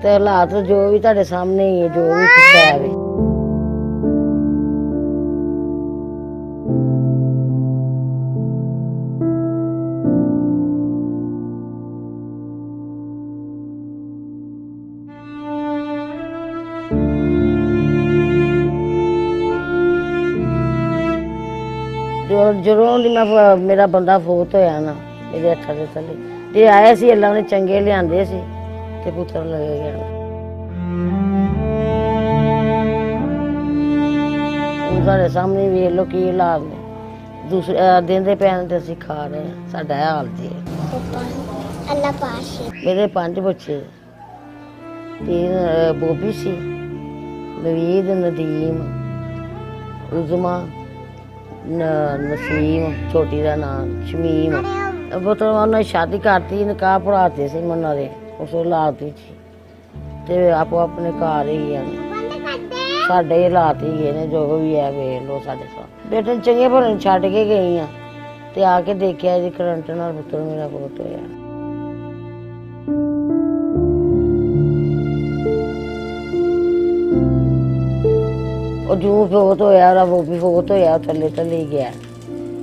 ਤੇ ਹਾਲਾਤ ਜੋ ਵੀ ਤੁਹਾਡੇ ਸਾਹਮਣੇ ਹੀ ਹੈ, ਜੋ ਵੀ ਕੁਛ ਹੈ ਵੀ। ਜਦੋਂ ਦੀ ਮੈਂ ਮੇਰਾ ਬੰਦਾ ਫੋਤ ਹੋਇਆ ਨਾ, ਮੇਰੇ ਹੱਥਾਂ ਦੇ ਥੱਲੇ ਜੇ ਆਏ ਸੀ, ਅੱਲਾ ਨੇ ਚੰਗੇ ਲਿਆਂਦੇ ਸੀ ਤੇ ਪੁੱਤਰ ਲੱਗੇ ਗਿਆ। ਹੁਣ ਸਾਡੇ ਸਾਹਮਣੇ ਵੇਖ ਲਓ ਕੀ ਹਾਲਾਤ ਨੇ, ਦੂਸਰੇ ਦਿਨ ਦੇ ਪੈਣ ਤੇ ਅਸੀਂ ਖਾ ਰਹੇ ਹਾਂ, ਸਾਡਾ ਇਹ ਹਾਲ ਜੀ ਹੈ। ਅੱਲਾ ਪਾਸ਼ ਮੇਰੇ 5 ਬੱਚੇ, 3 ਬੋਬੀ ਸੀ, ਨਵੀਦ, ਨਦੀਮ, ਉਜ਼ਮਾ, नसीम, छोटी का नाम शमीम। पुत्र उन्होंने शादी करती, निकाह पढ़ाते थे मना दे उस हालात ते आपो अपने घर ही हैं। साडे हालात ही है ने, जो भी है वेख लो साडे साथ। बेटे चंगे भले छड्ड के गई हाँ ते आके देखिया जी करंट नाल पुत्र मेरा बहुत होया। जूं फोत होया, वो भी फोत होया, थले थले ही गया।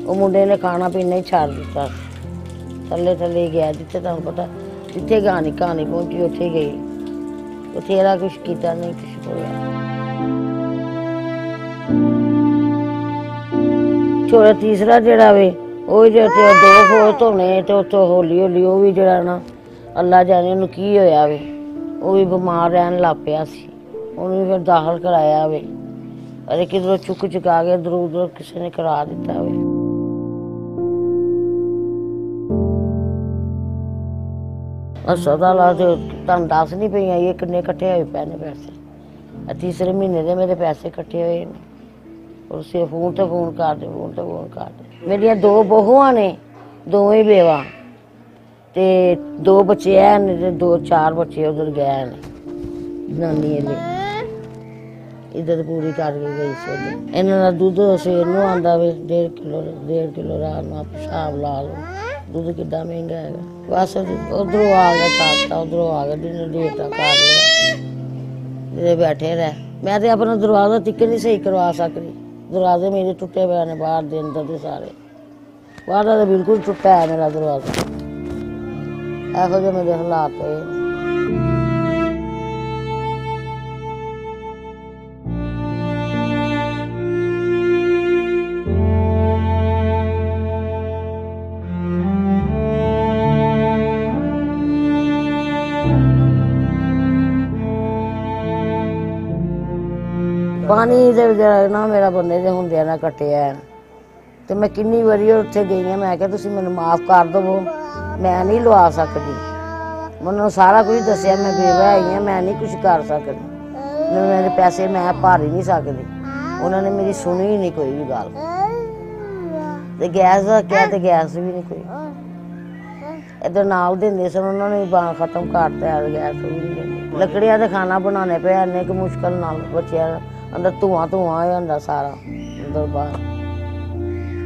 वो मुंडे ने खाना पीना ही छाड़ दिता, थले थले ही गया। जिथे तुहानू पता जिथे कहानी पहुंची उत्थे गई, बथेरा कुछ कीता नहीं, कुछ होया। छोरा तीसरा जिहड़ा वे वो जो 2 फोत होने ते उत्थों हौली हौली वो भी जिहड़ा ना अल्लाह जाने उहनूं की होया वे, वो भी बीमार रहन लग पिया सी। उहनूं भी फिर दाखल कराया वे, अरे किधरों चुक चुका के इधर उधर किसी ने करा दिता वे। अस्पताल तुहानू दस नहीं पई ये किन्ने कट्ठे होए पे ने पैसे। तीसरे महीने दे मेरे पैसे कट्ठे हुए ने, और सिर्फ फोन ते फोन कर दे, फोन ते फोन कर दे। मेरिया 2 बहुआं ने, 2 ही बेवा ते 2 बच्चे हैं ते 2-4 बच्चे उधर गए ने नानी ले। इधर पूरी करके गई सी। इन्हों का दुध सवेर नूं आंदा वे 1.5 किलो रात नूं, आप हिसाब ला लो दुध कितना महंगा है। बस उधरों आ गया खाता, उधरों आ गया डिनर डेटा कर लिया, बैठे रह। मैं तो अपना दरवाजा तिक नहीं सही करवा सकती, दरवाजे मेरे टुटे पे ने बाहर दे अंदर दे सारे। बाहर का तो बिल्कुल टुटा है मेरा दरवाजा, ऐहो जे मेरे हालात होए। पानी ना मेरा बंदे दे हुंदे ना कट्टिया तो मैं किन्नी बारी उत्थे गई हाँ। मैं क्या तुसीं मैनूं माफ़ कर दवो, मैं नहीं लवा सकती। मैनूं सारा कुछ दसिया, मैं बेवा आई हाँ, मैं नहीं कुछ कर सकती, मेरे पैसे मैं भर ही नहीं सकती। उन्होंने मेरी सुनी ही नहीं कोई भी गल। ते गैस का क्या, तो गैस भी नहीं कोई। इधर नाल देंदे सन, उन्होंने भी बाण खत्म करता, गैस भी नहीं देंदे। लकड़ियां ते खाना बनाने पे इन्ने कि मुश्किल नाल बच्चियां अंदर धुआं होंदा सारा अंदर बाहर,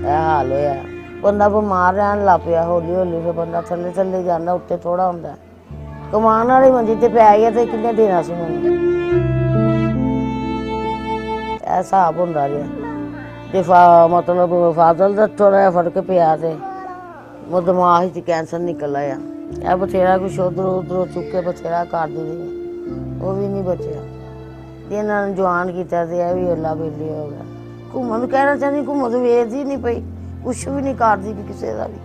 यह हाल होया। बंदा बीमार रहन लग पिया हौली हौली, फिर बंदा थले थले जांदा, उत्ते थोड़ा हुंदा। कमान वाली मंजी ते पै गया तो किन्ने देना सी मैनूं, यह हिसाब हुंदा रिहा। ते मतलब फादल दा थोड़ा जिहा फर्क पिया ते दिमाग च कैंसर निकल आया। यह बथेरा कुछ उधरों उधरों चुक के बथेरा कर दी, वो भी नहीं बचिया। इन्होंने जवान किया तो यह भी अल्लाह बेली हो गया। घूमन कहना चाहती, घूमन तो वेचदी नहीं पई, कुछ भी नहीं करती किसी का भी।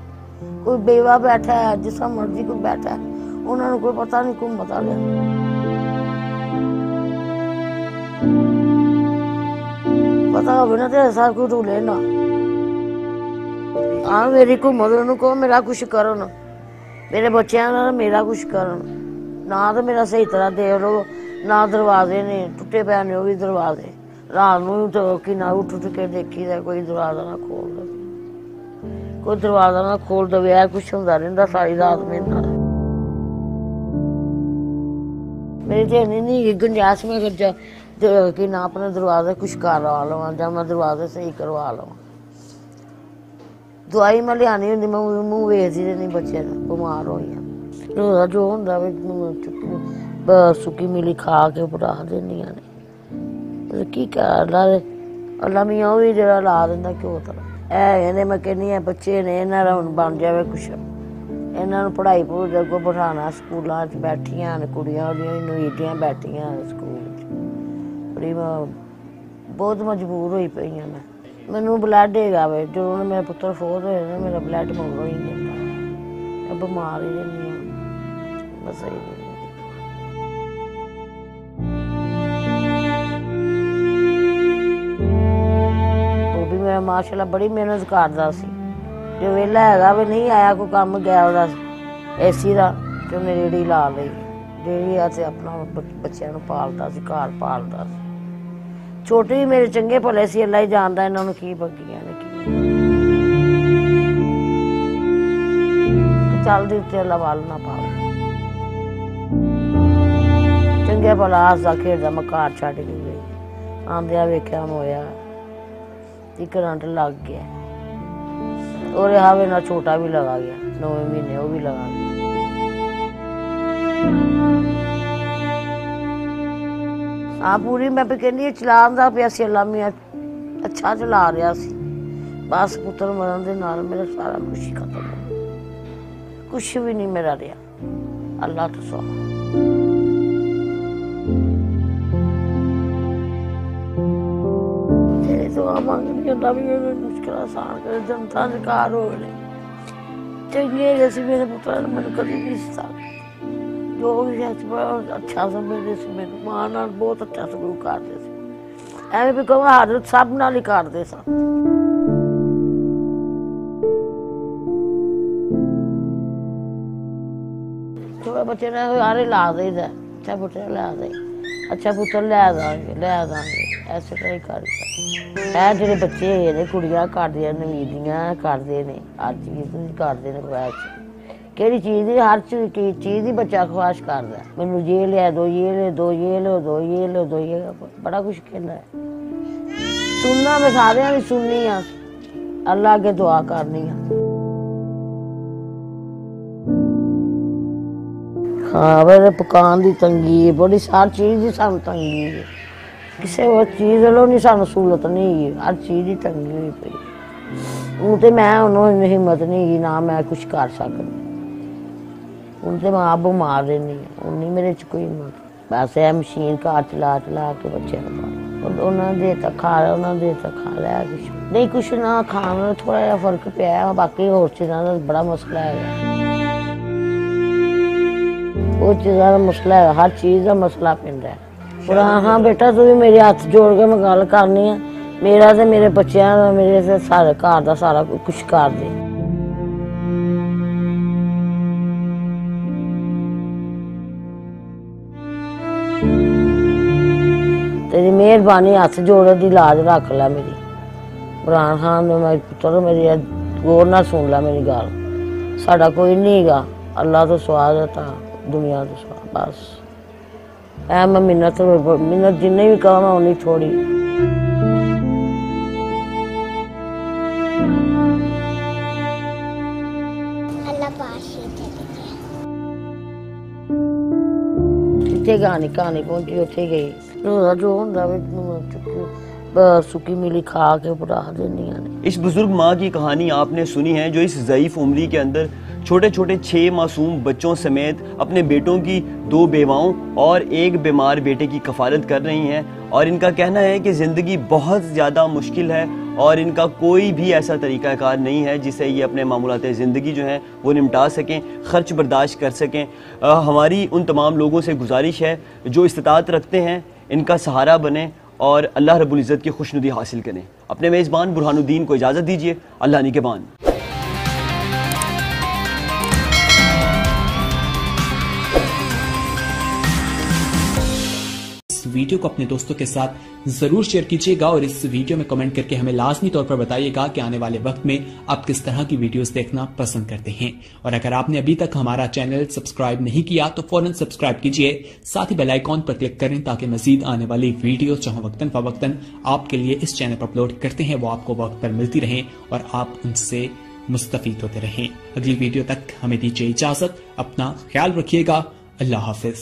कोई बेवा बैठा है, जिसा मर्जी कोई बैठा है, उन्होंने कोई पता नहीं घूमत वाले। पता हो ना तो सारा कोई रूले ना। हाँ मेरी घूमत उन्होंने कहो मेरा कुछ करो ना, मेरे बच्चों का मेरा कुछ करो ना। तो मेरा सही तरह देख लो ना, दरवाजे ने टुटे पे ने, वो भी दरवाजे रात नूं तो कि ना उठ उठ के देखी दा, कोई दरवाजा ना खोल दे, कोई दरवाजा ना खोल दे। यार कुछ होंदा रहिंदा सारी रात मेरे नाल। मेरी तो नहीं गुंजाइश में कि ना अपने दरवाजे कुछ करवा लवां, जां मैं दरवाजे सही करवा लवां। दवाई मैं लियानी होंदी, मैं मूँह वेखदी रहनी बच्चे बीमार होई। रोज़ा जो होंदा सुकी मिली खा के बुरा देंदियां ने की कर अल्लाह मियाँ भी जरा ला दिंदा घ्यो तरह मैं कहनी है बच्चे ने इन्हां दा हुण बन जावे कुछ इन्हां नूं पढ़ाई पूरी अगों बिठाना स्कूलों च बैठियां ने कुड़ियां ओहदियां नवीटियां बैठियां स्कूल च बड़ी बहुत मजबूर होई पई हां मैनूं ब्लड हैगा वे जो मेरा पुत्र फोत होया ना मेरा ब्लड मगरों ही नहीं दिंदा मैं बीमार ही रहनी हां बस वो भी मेरा माशाअल्लाह बड़ी मेहनत करदा सी जो वेला हैगा भी नहीं आया कोई काम गया ਉਹਦਾ एसी ਦਾ ਤੇ ਉਹਨੇ ਰੇੜੀ ਲਾ ਲਈ ਰੇੜੀ ਆ ਤੇ ਆਪਣਾ ਬੱਚਿਆਂ ਨੂੰ ਪਾਲਦਾ ਸੀ ਘਰ ਪਾਲਦਾ ਸੀ ਛੋਟੇ ਵੀ ਮੇਰੇ ਚੰਗੇ ਭਲੇ ਸੀ ਅੱਲਾ ਹੀ ਜਾਣਦਾ ਇਹਨਾਂ ਨੂੰ ਕੀ ਬੱਗੀਆਂ ਨੇ ਕੀ ਚੱਲਦੀ ਉੱਤੇ ਅੱਲਾ ਵੱਲ ਨਾ ਪਾਵੇ ਚੰਗੇ ਭਲਾ ਹੱਸਦਾ ਖੇਡਦਾ ਮੈਂ ਘਰ ਛੱਡ ਕੇ ਗਈ ਆਂਦਿਆਂ ਵੇਖਿਆ ਹੋਇਆ ਤੇ ਕਰੰਟ ਲੱਗ ਗਿਆ और हावे ना छोटा भी लगा गया 9 महीने वो भी लगा गया हाँ पूरी मैं भी कहनी चलांदा पिया सी अल्लाह मियां अच्छा चला रहा सी बस पुत्र मरण दे नाल मेरा सारा कुछ ही खत्म हो कुछ भी नहीं मेरा रहा अल्लाह तो सौ तो मंगनी अल्लाह भी मुश्किल आसान करे जनता शिकार हो गए चंगे जैसे मेरे पुत्र ने मैंने कभी नहीं सकता जो भी अच्छा समझते थे मेरे मां नाल बहुत अच्छा सलूक करते थे एवं भी कहूँ हाजत सब नाल ही करते सन थोड़ा बच्चे ने हारे ला देगा अच्छा पुत्र ला दे अच्छा पुत्र लै दांगे ऐसे तरह ही कर ਜਿਹੜੇ ਬੱਚੇ ਹੈਗੇ ਨੇ ਕੁੜੀਆਂ ਕਰਦੀਆਂ ਨਵੀਦੀਆਂ ਕਰਦੇ ਨੇ ਹਰ ਚੀਜ਼ ਕਰਦੇ ਨੇ ਖਵਾਇਸ਼ ਕਿਹੜੀ ਚੀਜ਼ ਦੀ ਹਰ ਚੀਜ਼ ਦੀ ਬੱਚਾ ਖਵਾਇਸ਼ ਕਰਦਾ ਮੈਨੂੰ ਇਹ ਲਿਆ ਦੋ ਇਹ ਲੈ ਦੋ ਇਹ ਲੈ ਦੋ ਇਹ ਲੈ ਦੋ ਇਹ ਬੜਾ ਕੁਝ ਕਹਿੰਦਾ ਹੈ ਸੁਣਨਾ ਮੈਂ ਸਾਰਿਆਂ ਦੀ ਸੁਣਨੀ ਆ ਅੱਲਾ ਅੱਗੇ ਦੁਆ ਕਰਨੀ ਆ ਹਾਂ ਵੇ ਪਕਾਨ ਦੀ ਤੰਗੀ ਬੜੀ ਸਾਰੀ ਚੀਜ਼ ਦੀ ਸਾਨੂੰ ਤੰਗੀ ਹੈ किसी और चीज़ वालों नहीं सानू सहूलत नहीं है हर चीज़ ही तंगी हुई पई हूँ तो मैं उन्होंने हिम्मत नहीं की ना मैं कुछ कर सकती हूँ तो मैं आप बीमार रहनी हूँ नहीं मेरे च कोई हिम्मत बस है मशीन घर चला के बच्चे उन्होंने देता खा लिया कुछ नहीं कुछ ना खाने थोड़ा जहा फर्क पिया बाकी होर चीज़ों का बड़ा मसला है वो चीज़ों का मसला है हर चीज़ का मसला पैंदा है हाँ बेटा तू भी मेरे हाथ जोड़ के मैं गल करनी है मेरा तो मेरे बच्चों का मेरे से सारे घर का सारा कुछ कर दे तेरी मेहरबानी हाथ जोड़ दी लाज रख ला मेरी इमरान खान मेरे पुत्र मेरी गौर ना सुन ला मेरी गल साडा कोई नहीं गा अल्लाह तो स्वाद है दुनिया तो स्वाद बस मैं मिन्नत जिन्ने भी कहा मैं उन्हें छोड़ी कहानी पहुंची उत्थे गई जो सुकी मिली खा के बुरा देंदियां ने इस बुजुर्ग माँ की कहानी आपने सुनी है जो इस ज़ईफ उम्री के अंदर छोटे छोटे 6 मासूम बच्चों समेत अपने बेटों की 2 बेवाओं और 1 बीमार बेटे की कफालत कर रही हैं और इनका कहना है कि ज़िंदगी बहुत ज़्यादा मुश्किल है और इनका कोई भी ऐसा तरीक़ाकार नहीं है जिससे ये अपने मामूलात ज़िंदगी जो है वो निपटा सकें ख़र्च बर्दाश्त कर सकें हमारी उन तमाम लोगों से गुजारिश है जो इस्तिताअत रखते हैं इनका सहारा बने और अल्लाह रब्बुल इज़्ज़त की खुशनुदी हासिल करें अपने मेज़बान बुरहानुद्दीन को इजाज़त दीजिए अल्लाह निगहबान। वीडियो को अपने दोस्तों के साथ जरूर शेयर कीजिएगा और इस वीडियो में कमेंट करके हमें लाजमी तौर पर बताइएगा कि आने वाले वक्त में आप किस तरह की वीडियोस देखना पसंद करते हैं। और अगर आपने अभी तक हमारा चैनल सब्सक्राइब नहीं किया तो फौरन सब्सक्राइब कीजिए, साथ ही बेल आइकॉन पर क्लिक करें ताकि मजीद आने वाली वीडियो जो वक्तन फवक्तन आपके लिए इस चैनल पर अपलोड करते हैं वो आपको वक्त पर मिलती रहे और आप उनसे मुस्तफीद होते रहें। अगली वीडियो तक हमें दीजिए इजाजत, अपना ख्याल रखिएगा, अल्लाह हाफिज।